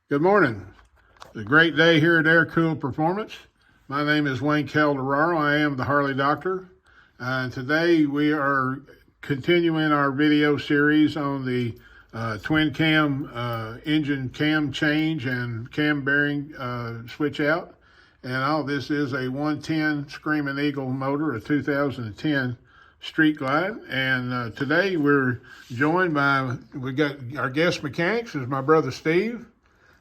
Good morning. It's a great day here at Air Cool Performance. My name is Wayne Calderaro. I am the Harley Doctor. Today we are continuing our video series on the twin cam engine cam change and cam bearing switch out. And all this is a 110 Screaming Eagle motor, a 2010 Street Glide. And today we're joined by, we got our guest mechanics is my brother Steve.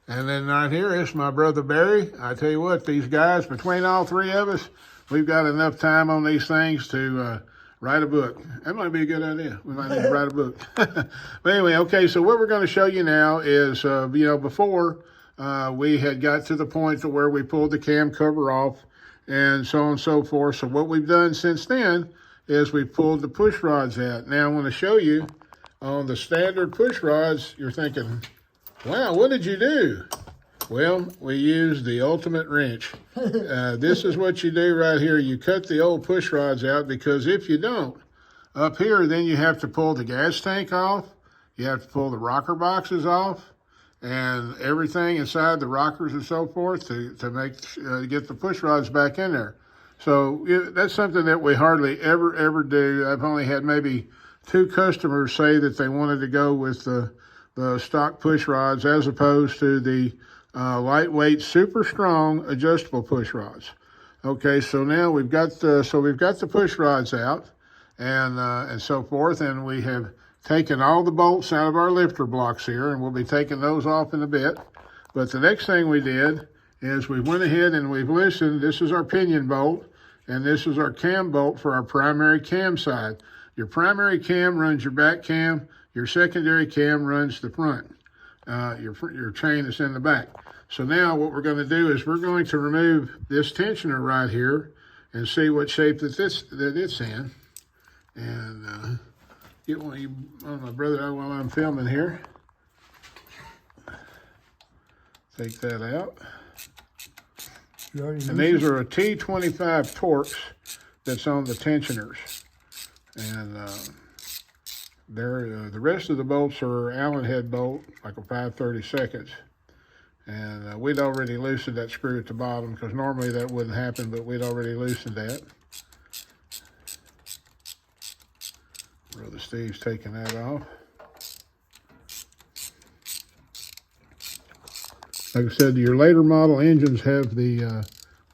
And then right here is my brother Barry. I tell you what, these guys, between all three of us, we've got enough time on these things to write a book. That might be a good idea. We might need to write a book. But anyway, okay, so what we're going to show you now is, before we had got to the point to where we pulled the cam cover off and so on and so forth. So what we've done since then is we pulled the push rods out. Now I want to show you on the standard push rods, you're thinking, wow, what did you do? Well, we used the ultimate wrench. This is what you do right here. You cut the old push rods out, because if you don't, up here, then you have to pull the gas tank off. You have to pull the rocker boxes off and everything inside the rockers and so forth to get the push rods back in there. So that's something that we hardly ever do. I've only had maybe 2 customers say that they wanted to go with the stock push rods as opposed to the lightweight, super strong adjustable push rods. Okay, so now we've got the push rods out and so forth, and we have taken all the bolts out of our lifter blocks here, and we'll be taking those off in a bit. But the next thing we did is we went ahead and we've loosened. This is our pinion bolt, and this is our cam bolt for our primary cam side. Your primary cam runs your back cam. Your secondary cam runs the front, your chain that's in the back. So now what we're going to do is we're going to remove this tensioner right here and see what shape that it's in. And get one of my brother out while I'm filming here. Take that out. And these are a T25 Torx that's on the tensioners. And the rest of the bolts are Allen head bolt, like a 5/32. And we'd already loosened that screw at the bottom, because normally that wouldn't happen, but we'd already loosened that. Brother Steve's taking that off. Like I said, your later model engines have the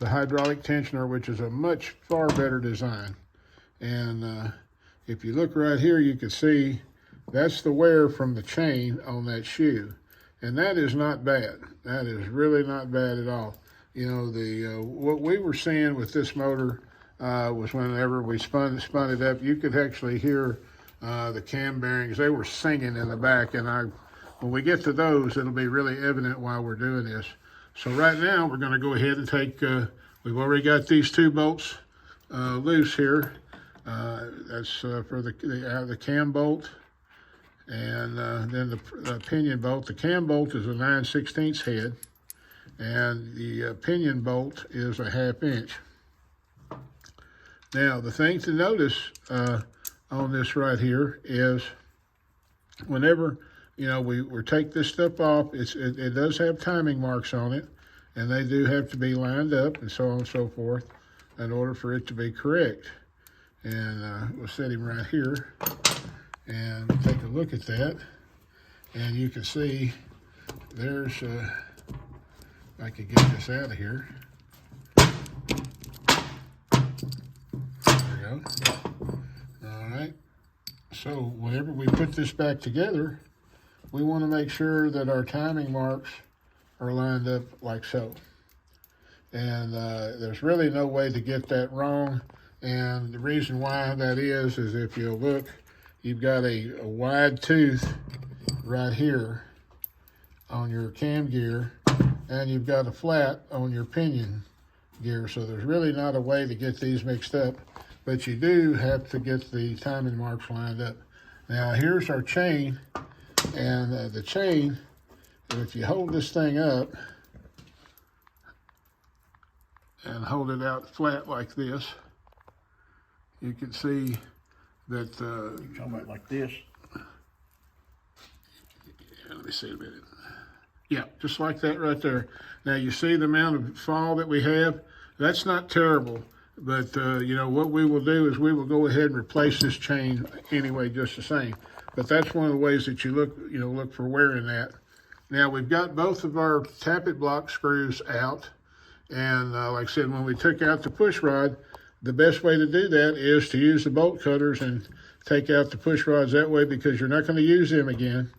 hydraulic tensioner, which is a much far better design. And if you look right here, you can see that's the wear from the chain on that shoe. And that is not bad. That is really not bad at all. You know, what we were seeing with this motor was whenever we spun it up, you could actually hear the cam bearings. They were singing in the back. And when we get to those, it'll be really evident why we're doing this. So right now, we're going to go ahead and take, we've already got these 2 bolts loose here. That's for the cam bolt, and then the pinion bolt. The cam bolt is a 9/16 head, and the pinion bolt is a 1/2 inch. Now, the thing to notice on this right here is whenever, we take this stuff off, it does have timing marks on it, and they do have to be lined up and so on and so forth in order for it to be correct. And we'll set him right here and take a look at that. And you can see there's, if I could get this out of here. There we go. All right. So whenever we put this back together, we want to make sure that our timing marks are lined up like so. And there's really no way to get that wrong. And the reason why that is if you look, you've got a wide tooth right here on your cam gear, and you've got a flat on your pinion gear. So there's really not a way to get these mixed up, but you do have to get the timing marks lined up. Now here's our chain, and the chain, if you hold this thing up and hold it out flat like this, you can see that You're talking about like this? let me see a minute. Yeah, just like that right there. Now you see the amount of fall that we have? That's not terrible, but you know, what we will do is we will go ahead and replace this chain anyway, just the same. But that's one of the ways that you look for wear in that. Now we've got both of our tappet block screws out. And like I said, when we took out the push rod, the best way to do that is to use the bolt cutters and take out the push rods that way, because you're not going to use them again.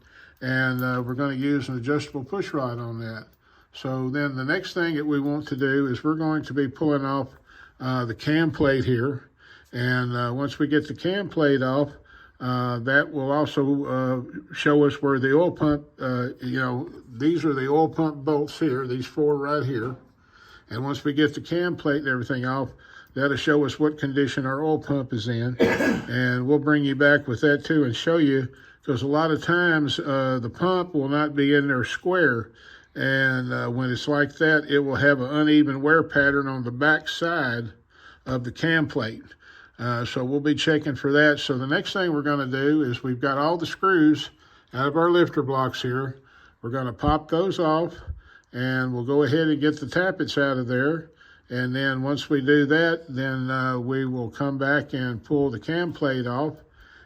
And we're going to use an adjustable push rod on that. So then the next thing that we want to do is we're going to be pulling off the cam plate here. And once we get the cam plate off, that will also show us where the oil pump, these are the oil pump bolts here, these four right here. And once we get the cam plate and everything off, that'll show us what condition our oil pump is in. And we'll bring you back with that too and show you, because a lot of times the pump will not be in there square. And when it's like that, it will have an uneven wear pattern on the back side of the cam plate. So we'll be checking for that. So the next thing we're going to do is, we've got all the screws out of our lifter blocks here. We're going to pop those off, and we'll go ahead and get the tappets out of there. And then once we do that, then we will come back and pull the cam plate off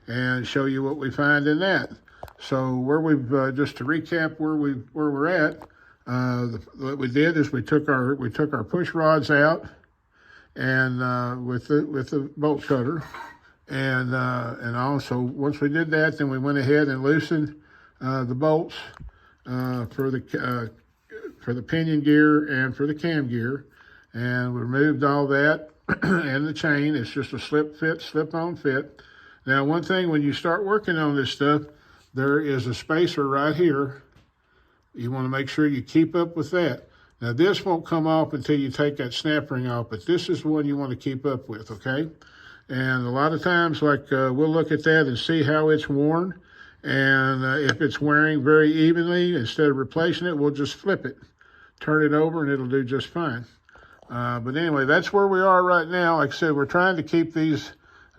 and show you what we find in that. So where we've just to recap where we're at, what we did is we took our push rods out, and with the bolt cutter, and also once we did that, then we went ahead and loosened the bolts for the pinion gear and for the cam gear, and we removed all that and the chain. It's just a slip-on fit. Now, one thing, when you start working on this stuff, there is a spacer right here. You want to make sure you keep up with that. Now, this won't come off until you take that snap ring off, but this is the one you want to keep up with, okay? And a lot of times, like, we'll look at that and see how it's worn. And if it's wearing very evenly, instead of replacing it, we'll just flip it, turn it over, and it'll do just fine. But anyway, that's where we are right now. Like I said, we're trying to keep these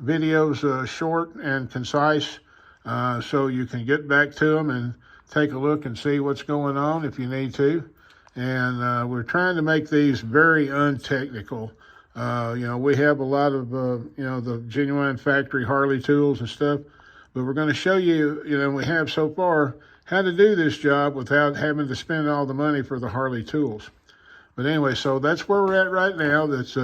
videos short and concise, so you can get back to them and take a look and see what's going on if you need to. And we're trying to make these very untechnical. We have a lot of, the genuine factory Harley tools and stuff, but we're going to show you, we have so far, how to do this job without having to spend all the money for the Harley tools. But anyway, so that's where we're at right now. That's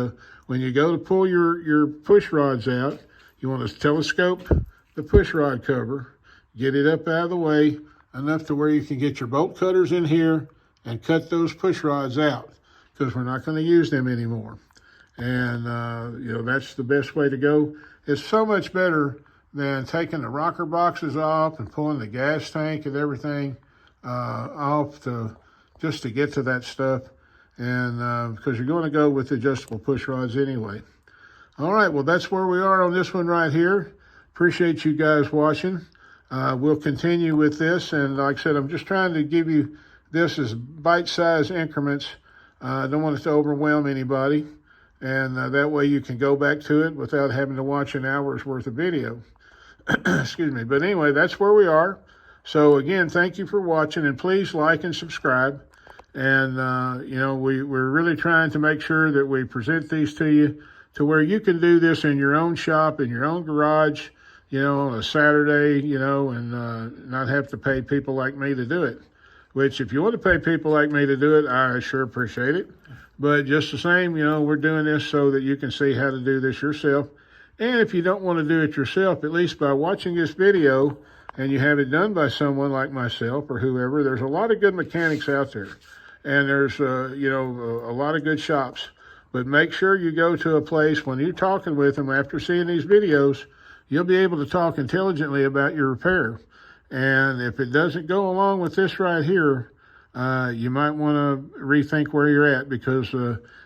when you go to pull your push rods out, you want to telescope the push rod cover, get it up out of the way, enough to where you can get your bolt cutters in here and cut those push rods out, because we're not going to use them anymore. And, that's the best way to go. It's so much better than taking the rocker boxes off and pulling the gas tank and everything off just to get to that stuff. And because you're going to go with adjustable push rods anyway. All right, well, that's where we are on this one right here. Appreciate you guys watching. We'll continue with this. And like I said, I'm just trying to give you this as bite-sized increments. I don't want it to overwhelm anybody. And that way you can go back to it without having to watch an hour's worth of video. Excuse me. But anyway, that's where we are. So again, thank you for watching, and please like and subscribe. And, we're really trying to make sure that we present these to you to where you can do this in your own shop, in your own garage, on a Saturday, and not have to pay people like me to do it. Which, if you want to pay people like me to do it, I sure appreciate it. But just the same, we're doing this so that you can see how to do this yourself. And if you don't want to do it yourself, at least by watching this video, and you have it done by someone like myself or whoever, there's a lot of good mechanics out there. And there's, a lot of good shops. But make sure you go to a place when you're talking with them after seeing these videos, you'll be able to talk intelligently about your repair. And if it doesn't go along with this right here, you might want to rethink where you're at, because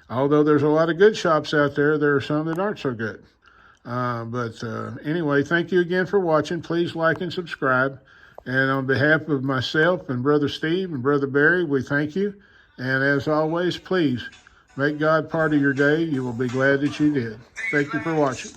although there's a lot of good shops out there, there are some that aren't so good. But anyway, thank you again for watching. Please like and subscribe. And on behalf of myself and Brother Steve and Brother Barry, we thank you. And as always, please make God part of your day. You will be glad that you did. Thank you for watching.